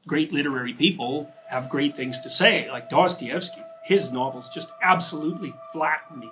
great literary people have great things to say, like Dostoevsky. His novels just absolutely flatten me.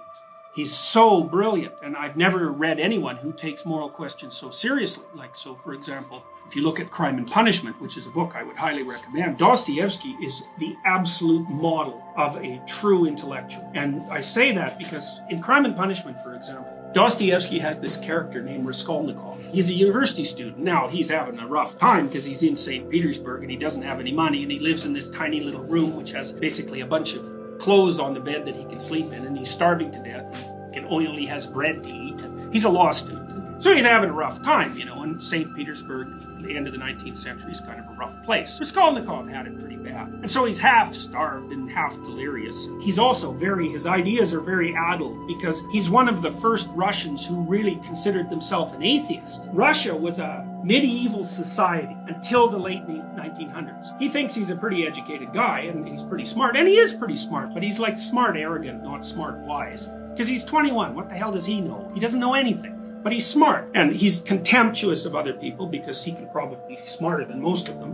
He's so brilliant, and I've never read anyone who takes moral questions so seriously. Like, so for example, if you look at Crime and Punishment, which is a book I would highly recommend, Dostoevsky is the absolute model of a true intellectual. And I say that because in Crime and Punishment, for example, Dostoevsky has this character named Raskolnikov. He's a university student. Now, he's having a rough time because he's in St. Petersburg and he doesn't have any money, and he lives in this tiny little room which has basically a bunch of clothes on the bed that he can sleep in, and he's starving to death. He only has bread to eat. He's a law student. So he's having a rough time, and St. Petersburg, at the end of the 19th century, is kind of a rough place. Raskolnikov had it pretty bad. And so he's half starved and half delirious. He's also his ideas are very addled because he's one of the first Russians who really considered themselves an atheist. Russia was a medieval society until the late 1900s. He thinks he's a pretty educated guy and he's pretty smart, and he is pretty smart, but he's like smart arrogant, not smart wise. Because he's 21, what the hell does he know? He doesn't know anything, but he's smart. And he's contemptuous of other people because he can probably be smarter than most of them,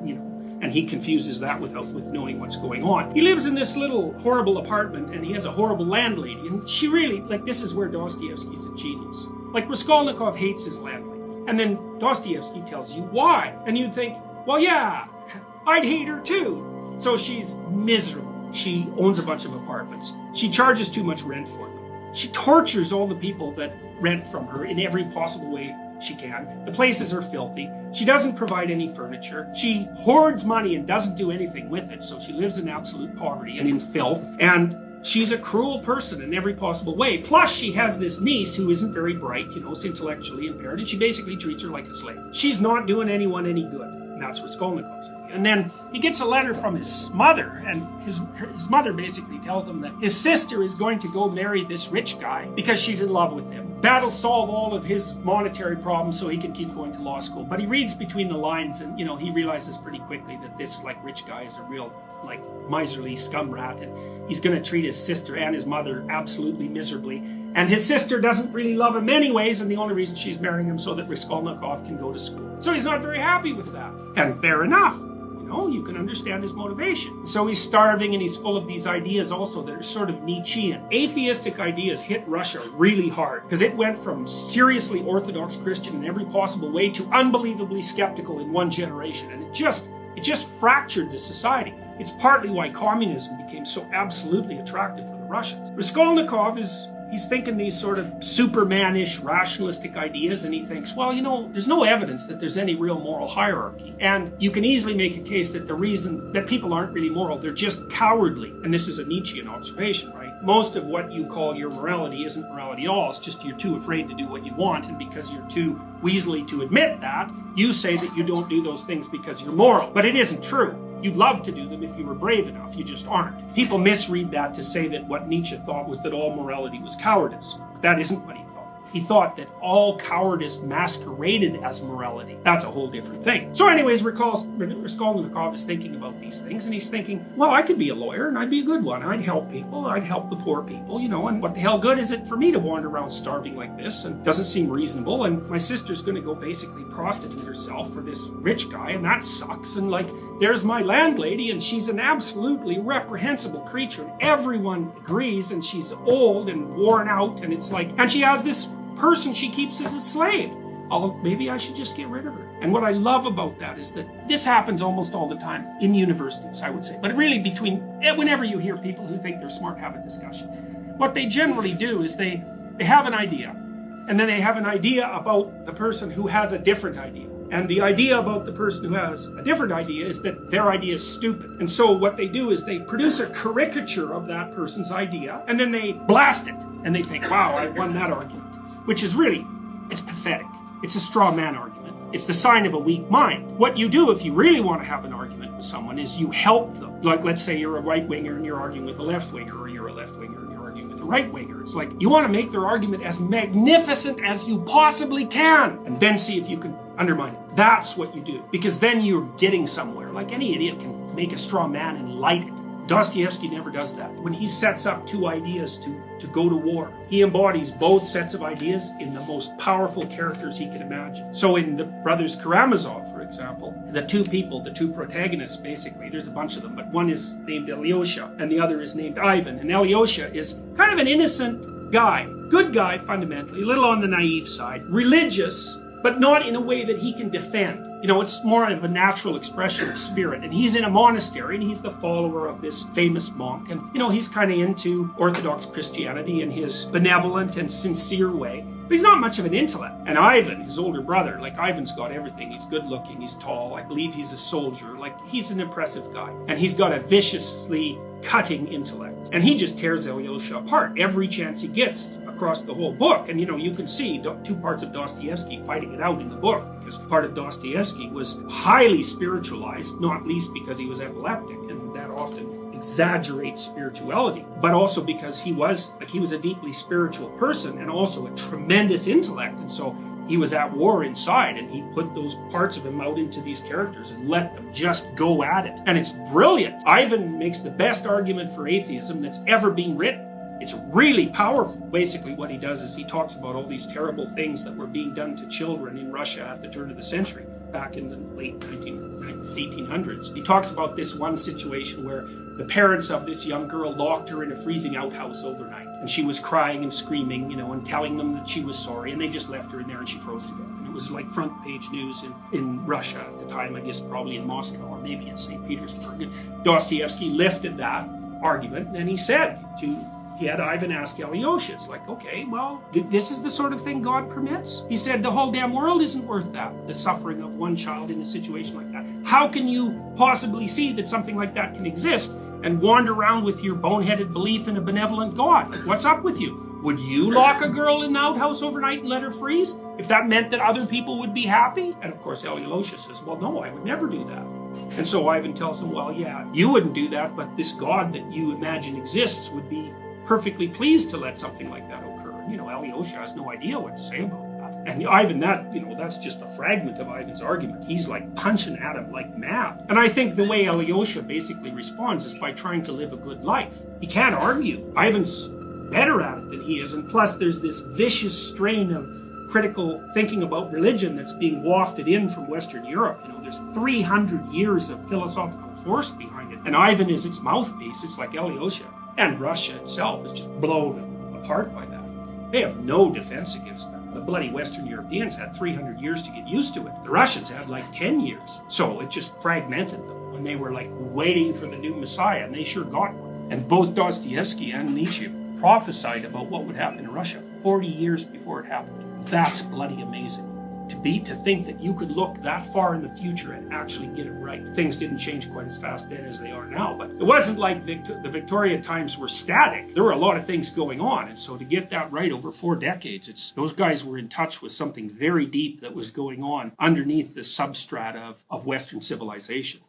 and he confuses that with knowing what's going on. He lives in this little horrible apartment, and he has a horrible landlady, and she really, this is where Dostoevsky's a genius. Like, Raskolnikov hates his landlady, and then Dostoevsky tells you why, and you'd think, well, yeah, I'd hate her too. So she's miserable. She owns a bunch of apartments. She charges too much rent for them. She tortures all the people that rent from her in every possible way she can. The places are filthy. She doesn't provide any furniture. She hoards money and doesn't do anything with it, so she lives in absolute poverty and in filth. And she's a cruel person in every possible way. Plus, she has this niece who isn't very bright, is intellectually impaired, and she basically treats her like a slave. She's not doing anyone any good. And that's Raskolnikov's idea. And then he gets a letter from his mother, and his mother basically tells him that his sister is going to go marry this rich guy because she's in love with him. That'll solve all of his monetary problems so he can keep going to law school. But he reads between the lines, and he realizes pretty quickly that this rich guy is a real miserly scum rat, and he's going to treat his sister and his mother absolutely miserably. And his sister doesn't really love him anyways, and the only reason she's marrying him so that Raskolnikov can go to school. So he's not very happy with that. And fair enough. You can understand his motivation. So he's starving, and he's full of these ideas also that are sort of Nietzschean. Atheistic ideas hit Russia really hard because it went from seriously Orthodox Christian in every possible way to unbelievably skeptical in one generation. And it just fractured the society. It's partly why communism became so absolutely attractive for the Russians. Raskolnikov he's thinking these sort of Superman-ish rationalistic ideas, and he thinks, well, there's no evidence that there's any real moral hierarchy. And you can easily make a case that the reason that people aren't really moral, they're just cowardly. And this is a Nietzschean observation, right? Most of what you call your morality isn't morality at all. It's just you're too afraid to do what you want, and because you're too weaselly to admit that, you say that you don't do those things because you're moral. But it isn't true. You'd love to do them if you were brave enough, you just aren't. People misread that to say that what Nietzsche thought was that all morality was cowardice. But that isn't what he thought. He thought that all cowardice masqueraded as morality. That's a whole different thing. So anyways, Raskolnikov is thinking about these things, and he's thinking, well, I could be a lawyer, and I'd be a good one. I'd help people. I'd help the poor people, and what the hell good is it for me to wander around starving like this? And doesn't seem reasonable, and my sister's going to go basically prostitute herself for this rich guy, and that sucks. And there's my landlady, and she's an absolutely reprehensible creature, and everyone agrees, and she's old and worn out, and and she has this person she keeps as a slave. Maybe I should just get rid of her. And what I love about that is that this happens almost all the time in universities, I would say. But really whenever you hear people who think they're smart have a discussion, what they generally do is they have an idea, and then they have an idea about the person who has a different idea. And the idea about the person who has a different idea is that their idea is stupid. And so what they do is they produce a caricature of that person's idea, and then they blast it. And they think, wow, I won that argument. Which is really, it's pathetic. It's a straw man argument. It's the sign of a weak mind. What you do if you really want to have an argument with someone is you help them. Like, let's say you're a right-winger and you're arguing with a left-winger, or you're a left-winger and you're arguing with a right-winger. It's like, you want to make their argument as magnificent as you possibly can, and then see if you can undermine it. That's what you do. Because then you're getting somewhere. Like, any idiot can make a straw man and light it. Dostoevsky never does that. When he sets up two ideas to go to war, he embodies both sets of ideas in the most powerful characters he can imagine. So in the Brothers Karamazov, for example, the two protagonists, basically, there's a bunch of them, but one is named Alyosha and the other is named Ivan. And Alyosha is kind of an innocent guy, good guy fundamentally, a little on the naive side, religious, but not in a way that he can defend. You know, it's more of a natural expression of spirit. And he's in a monastery and he's the follower of this famous monk. And, you know, he's kind of into Orthodox Christianity in his benevolent and sincere way. But he's not much of an intellect. And Ivan, his older brother, like Ivan's got everything. He's good looking, he's tall, I believe he's a soldier. Like, he's an impressive guy. And he's got a viciously cutting intellect. And he just tears Alyosha apart every chance he gets across the whole book. And, you know, you can see two parts of Dostoevsky fighting it out in the book, because part of Dostoevsky was highly spiritualized, not least because he was epileptic, and that often exaggerates spirituality, but also because he was a deeply spiritual person and also a tremendous intellect. And so he was at war inside, and he put those parts of him out into these characters and let them just go at it. And it's brilliant. Ivan makes the best argument for atheism that's ever been written. It's really powerful. Basically what he does is he talks about all these terrible things that were being done to children in Russia at the turn of the century, back in the late 1800s. He talks about this one situation where the parents of this young girl locked her in a freezing outhouse overnight. And she was crying and screaming, you know, and telling them that she was sorry. And they just left her in there and she froze to death. And it was like front page news in Russia at the time, I guess probably in Moscow or maybe in St. Petersburg. And Dostoevsky lifted that argument and he had Ivan ask Alyosha, it's like, okay, well, this is the sort of thing God permits? He said, the whole damn world isn't worth that, the suffering of one child in a situation like that. How can you possibly see that something like that can exist and wander around with your boneheaded belief in a benevolent God? Like, what's up with you? Would you lock a girl in the outhouse overnight and let her freeze if that meant that other people would be happy? And of course, Alyosha says, well, no, I would never do that. And so Ivan tells him, well, yeah, you wouldn't do that, but this God that you imagine exists would be perfectly pleased to let something like that occur. You know, Alyosha has no idea what to say about that. And Ivan, that's just a fragment of Ivan's argument. He's like punching at him like mad. And I think the way Alyosha basically responds is by trying to live a good life. He can't argue. Ivan's better at it than he is. And plus there's this vicious strain of critical thinking about religion that's being wafted in from Western Europe. You know, there's 300 years of philosophical force behind it. And Ivan is its mouthpiece. It's like Alyosha. And Russia itself is just blown apart by that. They have no defense against that. The bloody Western Europeans had 300 years to get used to it. The Russians had like 10 years. So it just fragmented them when they were like waiting for the new Messiah, and they sure got one. And both Dostoevsky and Nietzsche prophesied about what would happen in Russia 40 years before it happened. That's bloody amazing. To think that you could look that far in the future and actually get it right. Things didn't change quite as fast then as they are now, but it wasn't like the Victorian times were static. There were a lot of things going on, and so to get that right over 4 decades, those guys were in touch with something very deep that was going on underneath the substrata of Western civilization.